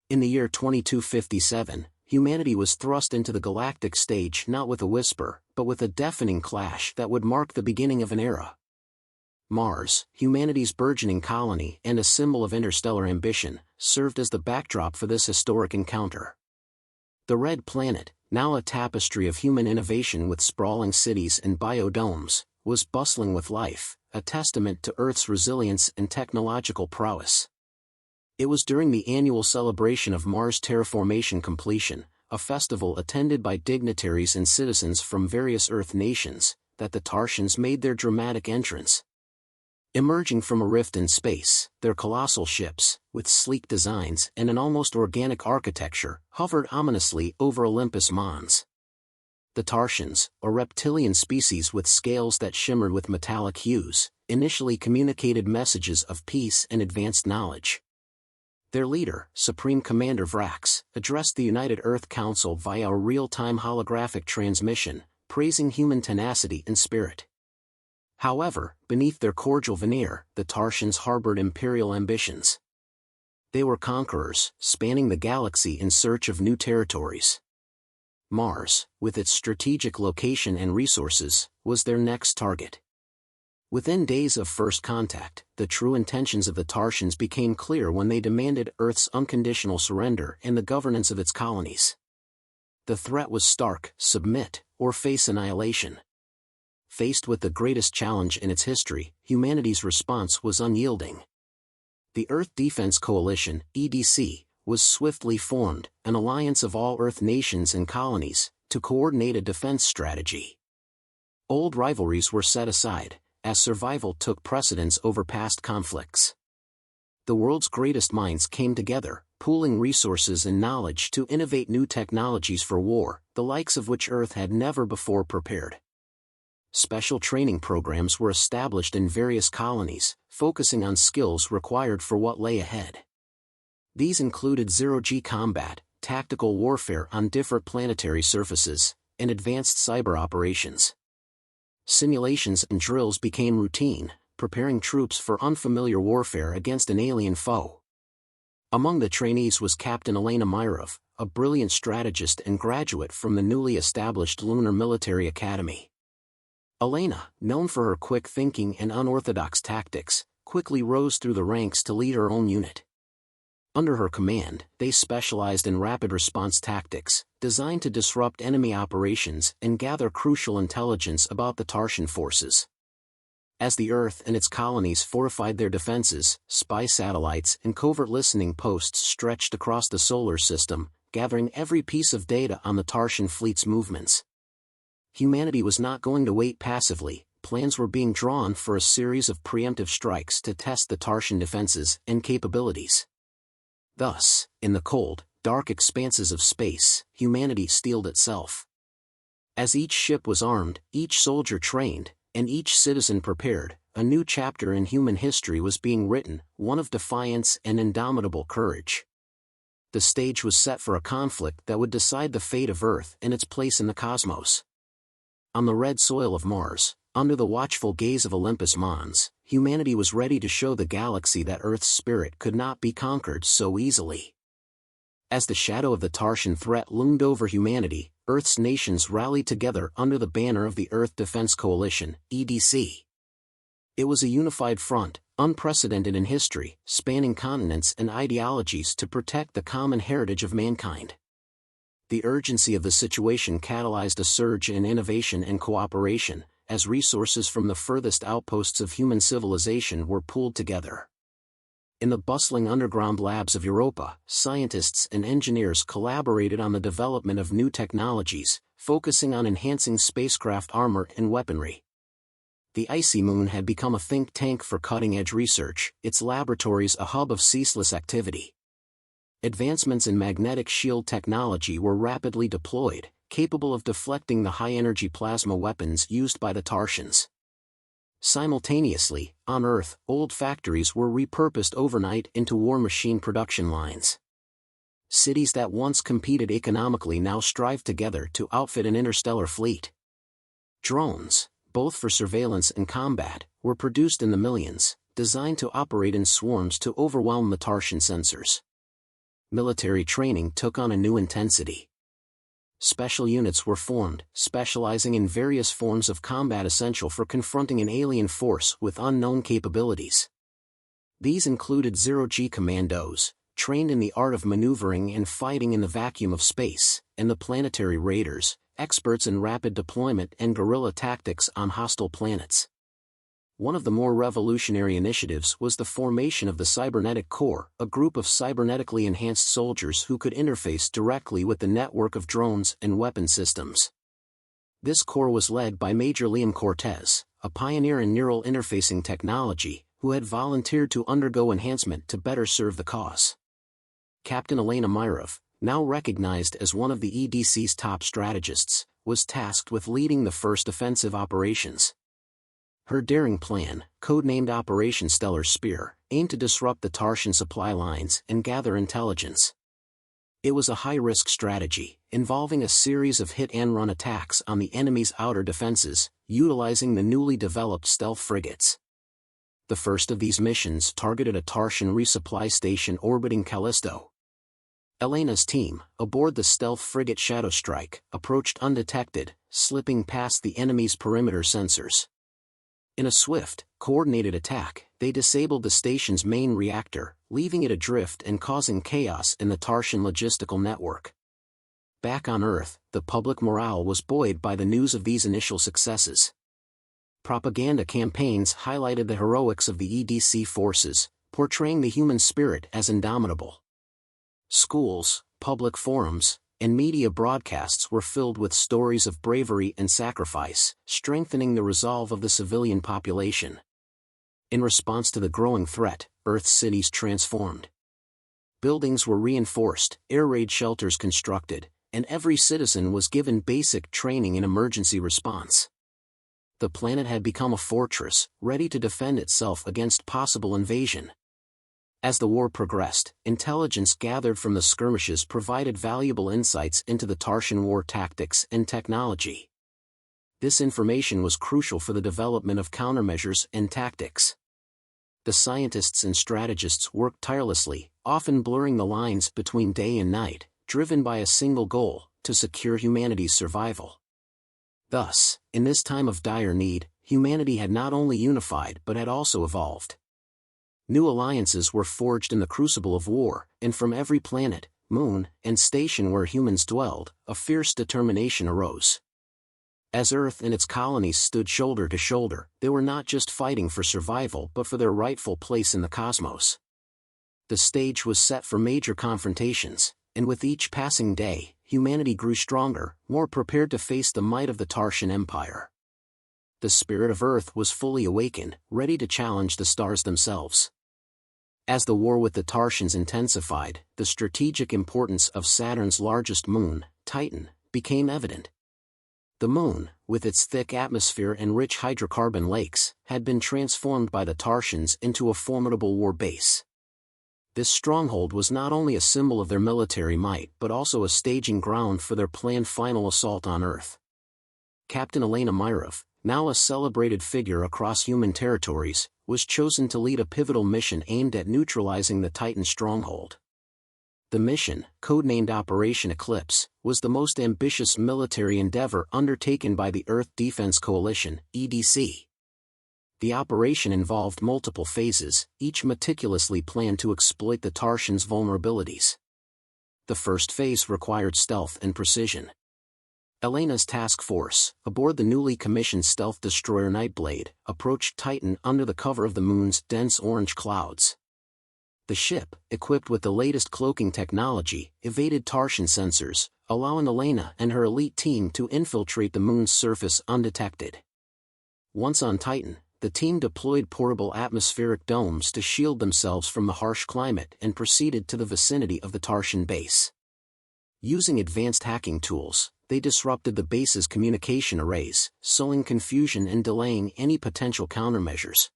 In the year 2257, humanity was thrust into the galactic stage not with a whisper, but with a deafening clash that would mark the beginning of an era. Mars, humanity's burgeoning colony and a symbol of interstellar ambition, served as the backdrop for this historic encounter. The Red Planet, now a tapestry of human innovation with sprawling cities and biodomes, was bustling with life, a testament to Earth's resilience and technological prowess. It was during the annual celebration of Mars terraformation completion, a festival attended by dignitaries and citizens from various Earth nations, that the Tarsians made their dramatic entrance. Emerging from a rift in space, their colossal ships, with sleek designs and an almost organic architecture, hovered ominously over Olympus Mons. The Tarsians, a reptilian species with scales that shimmered with metallic hues, initially communicated messages of peace and advanced knowledge. Their leader, Supreme Commander Vrax, addressed the United Earth Council via a real-time holographic transmission, praising human tenacity and spirit. However, beneath their cordial veneer, the Tarsians harbored imperial ambitions. They were conquerors, spanning the galaxy in search of new territories. Mars, with its strategic location and resources, was their next target. Within days of first contact, the true intentions of the Tarsians became clear when they demanded Earth's unconditional surrender and the governance of its colonies. The threat was stark: submit, or face annihilation. Faced with the greatest challenge in its history, humanity's response was unyielding. The Earth Defense Coalition, EDC, was swiftly formed, an alliance of all Earth nations and colonies, to coordinate a defense strategy. Old rivalries were set aside, as survival took precedence over past conflicts. The world's greatest minds came together, pooling resources and knowledge to innovate new technologies for war, the likes of which Earth had never before prepared. Special training programs were established in various colonies, focusing on skills required for what lay ahead. These included zero-G combat, tactical warfare on different planetary surfaces, and advanced cyber operations. Simulations and drills became routine, preparing troops for unfamiliar warfare against an alien foe. Among the trainees was Captain Elena Myrov, a brilliant strategist and graduate from the newly established Lunar Military Academy. Elena, known for her quick thinking and unorthodox tactics, quickly rose through the ranks to lead her own unit. Under her command, they specialized in rapid response tactics, designed to disrupt enemy operations and gather crucial intelligence about the Tarsian forces. As the Earth and its colonies fortified their defenses, spy satellites and covert listening posts stretched across the solar system, gathering every piece of data on the Tarsian fleet's movements. Humanity was not going to wait passively. Plans were being drawn for a series of preemptive strikes to test the Tarsian defenses and capabilities. Thus, in the cold, dark expanses of space, humanity steeled itself. As each ship was armed, each soldier trained, and each citizen prepared, a new chapter in human history was being written, one of defiance and indomitable courage. The stage was set for a conflict that would decide the fate of Earth and its place in the cosmos. On the red soil of Mars, under the watchful gaze of Olympus Mons, humanity was ready to show the galaxy that Earth's spirit could not be conquered so easily. As the shadow of the Tarsian threat loomed over humanity, Earth's nations rallied together under the banner of the Earth Defense Coalition, EDC. It was a unified front, unprecedented in history, spanning continents and ideologies to protect the common heritage of mankind. The urgency of the situation catalyzed a surge in innovation and cooperation, as resources from the furthest outposts of human civilization were pooled together. In the bustling underground labs of Europa, scientists and engineers collaborated on the development of new technologies, focusing on enhancing spacecraft armor and weaponry. The icy moon had become a think tank for cutting-edge research, its laboratories a hub of ceaseless activity. Advancements in magnetic shield technology were rapidly deployed, capable of deflecting the high-energy plasma weapons used by the Tarsians. Simultaneously, on Earth, old factories were repurposed overnight into war machine production lines. Cities that once competed economically now strived together to outfit an interstellar fleet. Drones, both for surveillance and combat, were produced in the millions, designed to operate in swarms to overwhelm the Tarsian sensors. Military training took on a new intensity. Special units were formed, specializing in various forms of combat essential for confronting an alien force with unknown capabilities. These included zero-G commandos, trained in the art of maneuvering and fighting in the vacuum of space, and the planetary raiders, experts in rapid deployment and guerrilla tactics on hostile planets. One of the more revolutionary initiatives was the formation of the Cybernetic Corps, a group of cybernetically enhanced soldiers who could interface directly with the network of drones and weapon systems. This corps was led by Major Liam Cortez, a pioneer in neural interfacing technology, who had volunteered to undergo enhancement to better serve the cause. Captain Elena Myrov, now recognized as one of the EDC's top strategists, was tasked with leading the first offensive operations. Her daring plan, codenamed Operation Stellar Spear, aimed to disrupt the Tarshan supply lines and gather intelligence. It was a high-risk strategy, involving a series of hit-and-run attacks on the enemy's outer defenses, utilizing the newly developed stealth frigates. The first of these missions targeted a Tarshan resupply station orbiting Callisto. Elena's team, aboard the stealth frigate Shadowstrike, approached undetected, slipping past the enemy's perimeter sensors. In a swift, coordinated attack, they disabled the station's main reactor, leaving it adrift and causing chaos in the Tarshan logistical network. Back on Earth, the public morale was buoyed by the news of these initial successes. Propaganda campaigns highlighted the heroics of the EDC forces, portraying the human spirit as indomitable. Schools, public forums, and media broadcasts were filled with stories of bravery and sacrifice, strengthening the resolve of the civilian population. In response to the growing threat, Earth's cities transformed. Buildings were reinforced, air raid shelters constructed, and every citizen was given basic training in emergency response. The planet had become a fortress, ready to defend itself against possible invasion. As the war progressed, intelligence gathered from the skirmishes provided valuable insights into the Tarshan war tactics and technology. This information was crucial for the development of countermeasures and tactics. The scientists and strategists worked tirelessly, often blurring the lines between day and night, driven by a single goal: to secure humanity's survival. Thus, in this time of dire need, humanity had not only unified but had also evolved. New alliances were forged in the crucible of war, and from every planet, moon, and station where humans dwelled, a fierce determination arose. As Earth and its colonies stood shoulder to shoulder, they were not just fighting for survival but for their rightful place in the cosmos. The stage was set for major confrontations, and with each passing day, humanity grew stronger, more prepared to face the might of the Tarshan Empire. The spirit of Earth was fully awakened, ready to challenge the stars themselves. As the war with the Tarshans intensified, the strategic importance of Saturn's largest moon, Titan, became evident. The moon, with its thick atmosphere and rich hydrocarbon lakes, had been transformed by the Tarshans into a formidable war base. This stronghold was not only a symbol of their military might but also a staging ground for their planned final assault on Earth. Captain Elena Myrov, now a celebrated figure across human territories, was chosen to lead a pivotal mission aimed at neutralizing the Titan stronghold. The mission, codenamed Operation Eclipse, was the most ambitious military endeavor undertaken by the Earth Defense Coalition, EDC. The operation involved multiple phases, each meticulously planned to exploit the Tarshans' vulnerabilities. The first phase required stealth and precision. Elena's task force, aboard the newly commissioned stealth destroyer Nightblade, approached Titan under the cover of the moon's dense orange clouds. The ship, equipped with the latest cloaking technology, evaded Tarshan sensors, allowing Elena and her elite team to infiltrate the moon's surface undetected. Once on Titan, the team deployed portable atmospheric domes to shield themselves from the harsh climate and proceeded to the vicinity of the Tarshan base. Using advanced hacking tools, they disrupted the base's communication arrays, sowing confusion and delaying any potential countermeasures.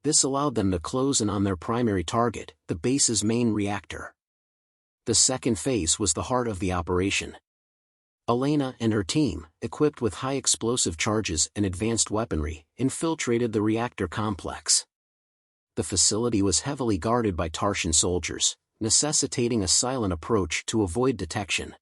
This allowed them to close in on their primary target, the base's main reactor. The second phase was the heart of the operation. Elena and her team, equipped with high explosive charges and advanced weaponry, infiltrated the reactor complex. The facility was heavily guarded by Tarshan soldiers, necessitating a silent approach to avoid detection.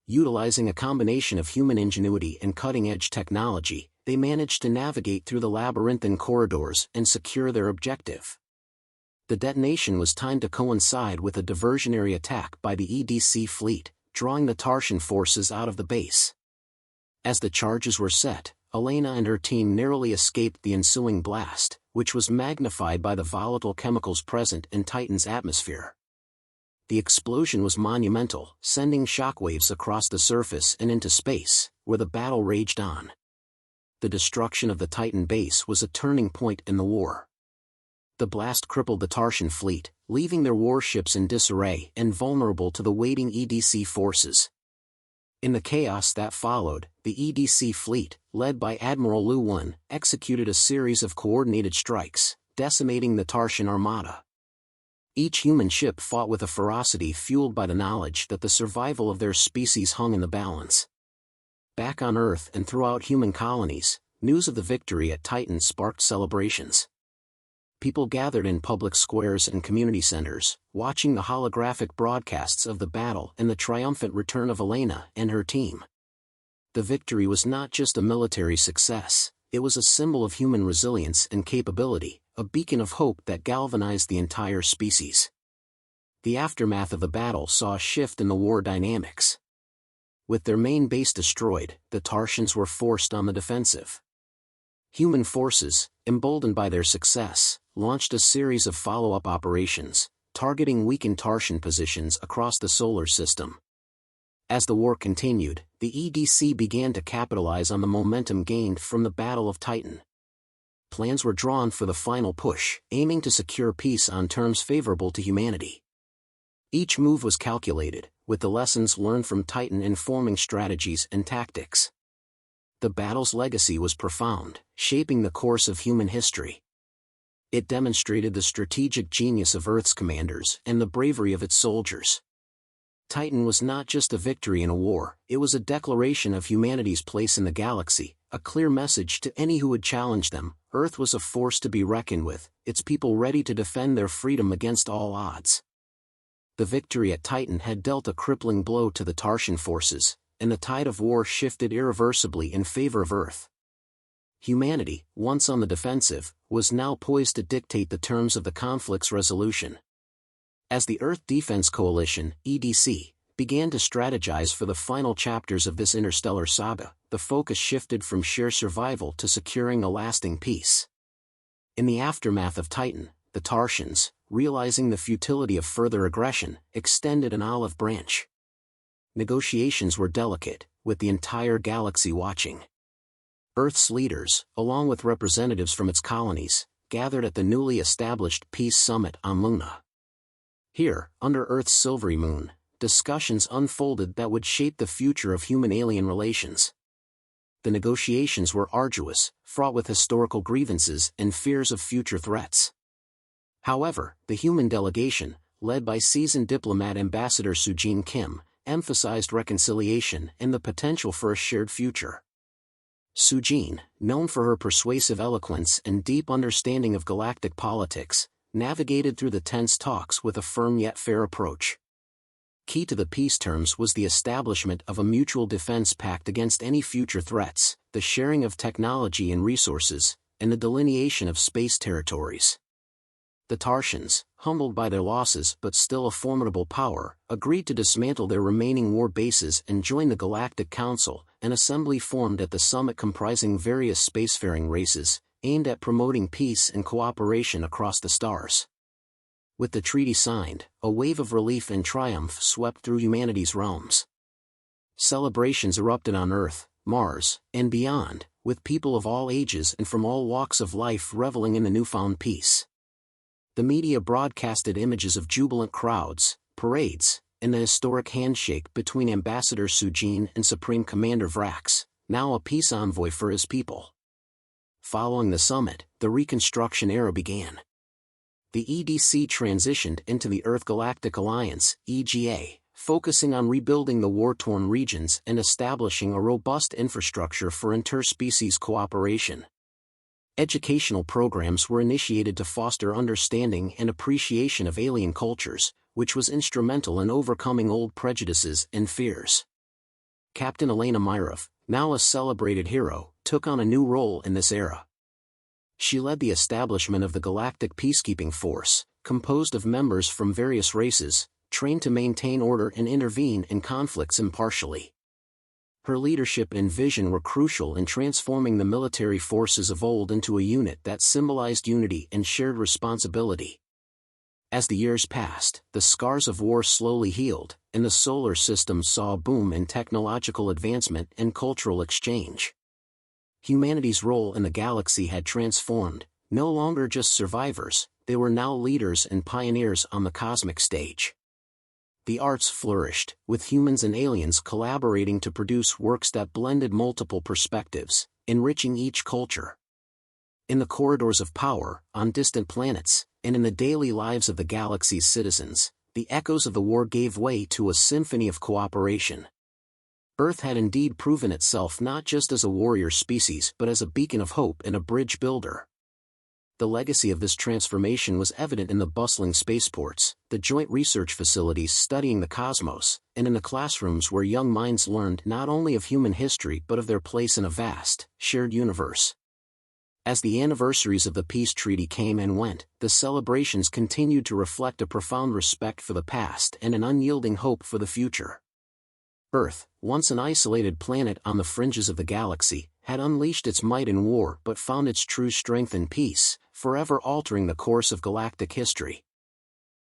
Utilizing a combination of human ingenuity and cutting-edge technology, they managed to navigate through the labyrinthine corridors and secure their objective. The detonation was timed to coincide with a diversionary attack by the EDC fleet, drawing the Tarsian forces out of the base. As the charges were set, Elena and her team narrowly escaped the ensuing blast, which was magnified by the volatile chemicals present in Titan's atmosphere. The explosion was monumental, sending shockwaves across the surface and into space, where the battle raged on. The destruction of the Titan base was a turning point in the war. The blast crippled the Tarsian fleet, leaving their warships in disarray and vulnerable to the waiting EDC forces. In the chaos that followed, the EDC fleet, led by Admiral Lu Wen, executed a series of coordinated strikes, decimating the Tarsian armada. Each human ship fought with a ferocity fueled by the knowledge that the survival of their species hung in the balance. Back on Earth and throughout human colonies, news of the victory at Titan sparked celebrations. People gathered in public squares and community centers, watching the holographic broadcasts of the battle and the triumphant return of Elena and her team. The victory was not just a military success, it was a symbol of human resilience and capability, a beacon of hope that galvanized the entire species. The aftermath of the battle saw a shift in the war dynamics. With their main base destroyed, the Tarsians were forced on the defensive. Human forces, emboldened by their success, launched a series of follow-up operations, targeting weakened Tarsian positions across the solar system. As the war continued, the EDC began to capitalize on the momentum gained from the Battle of Titan. Plans were drawn for the final push, aiming to secure peace on terms favorable to humanity. Each move was calculated, with the lessons learned from Titan informing strategies and tactics. The battle's legacy was profound, shaping the course of human history. It demonstrated the strategic genius of Earth's commanders and the bravery of its soldiers. Titan was not just a victory in a war, it was a declaration of humanity's place in the galaxy, a clear message to any who would challenge them. Earth was a force to be reckoned with, its people ready to defend their freedom against all odds. The victory at Titan had dealt a crippling blow to the Tarsian forces, and the tide of war shifted irreversibly in favor of Earth. Humanity, once on the defensive, was now poised to dictate the terms of the conflict's resolution. As the Earth Defense Coalition, EDC, began to strategize for the final chapters of this interstellar saga, the focus shifted from sheer survival to securing a lasting peace. In the aftermath of Titan, the Tarsians, realizing the futility of further aggression, extended an olive branch. Negotiations were delicate, with the entire galaxy watching. Earth's leaders, along with representatives from its colonies, gathered at the newly established Peace Summit on Luna. Here, under Earth's silvery moon, discussions unfolded that would shape the future of human-alien relations. The negotiations were arduous, fraught with historical grievances and fears of future threats. However, the human delegation, led by seasoned diplomat Ambassador Sujin Kim, emphasized reconciliation and the potential for a shared future. Sujin, known for her persuasive eloquence and deep understanding of galactic politics, navigated through the tense talks with a firm yet fair approach. Key to the peace terms was the establishment of a mutual defense pact against any future threats, the sharing of technology and resources, and the delineation of space territories. The Tarsians, humbled by their losses but still a formidable power, agreed to dismantle their remaining war bases and join the Galactic Council, an assembly formed at the summit comprising various spacefaring races, aimed at promoting peace and cooperation across the stars. With the treaty signed, a wave of relief and triumph swept through humanity's realms. Celebrations erupted on Earth, Mars, and beyond, with people of all ages and from all walks of life reveling in the newfound peace. The media broadcasted images of jubilant crowds, parades, and the historic handshake between Ambassador Sujin and Supreme Commander Vrax, now a peace envoy for his people. Following the summit, the Reconstruction era began. The EDC transitioned into the Earth Galactic Alliance, EGA, focusing on rebuilding the war-torn regions and establishing a robust infrastructure for interspecies cooperation. Educational programs were initiated to foster understanding and appreciation of alien cultures, which was instrumental in overcoming old prejudices and fears. Captain Elena Myrov, now a celebrated hero, took on a new role in this era. She led the establishment of the Galactic Peacekeeping Force, composed of members from various races, trained to maintain order and intervene in conflicts impartially. Her leadership and vision were crucial in transforming the military forces of old into a unit that symbolized unity and shared responsibility. As the years passed, the scars of war slowly healed, and the solar system saw a boom in technological advancement and cultural exchange. Humanity's role in the galaxy had transformed. No longer just survivors, they were now leaders and pioneers on the cosmic stage. The arts flourished, with humans and aliens collaborating to produce works that blended multiple perspectives, enriching each culture. In the corridors of power, on distant planets, and in the daily lives of the galaxy's citizens, the echoes of the war gave way to a symphony of cooperation. Earth had indeed proven itself not just as a warrior species but as a beacon of hope and a bridge builder. The legacy of this transformation was evident in the bustling spaceports, the joint research facilities studying the cosmos, and in the classrooms where young minds learned not only of human history but of their place in a vast, shared universe. As the anniversaries of the peace treaty came and went, the celebrations continued to reflect a profound respect for the past and an unyielding hope for the future. Earth, once an isolated planet on the fringes of the galaxy, had unleashed its might in war but found its true strength in peace, forever altering the course of galactic history.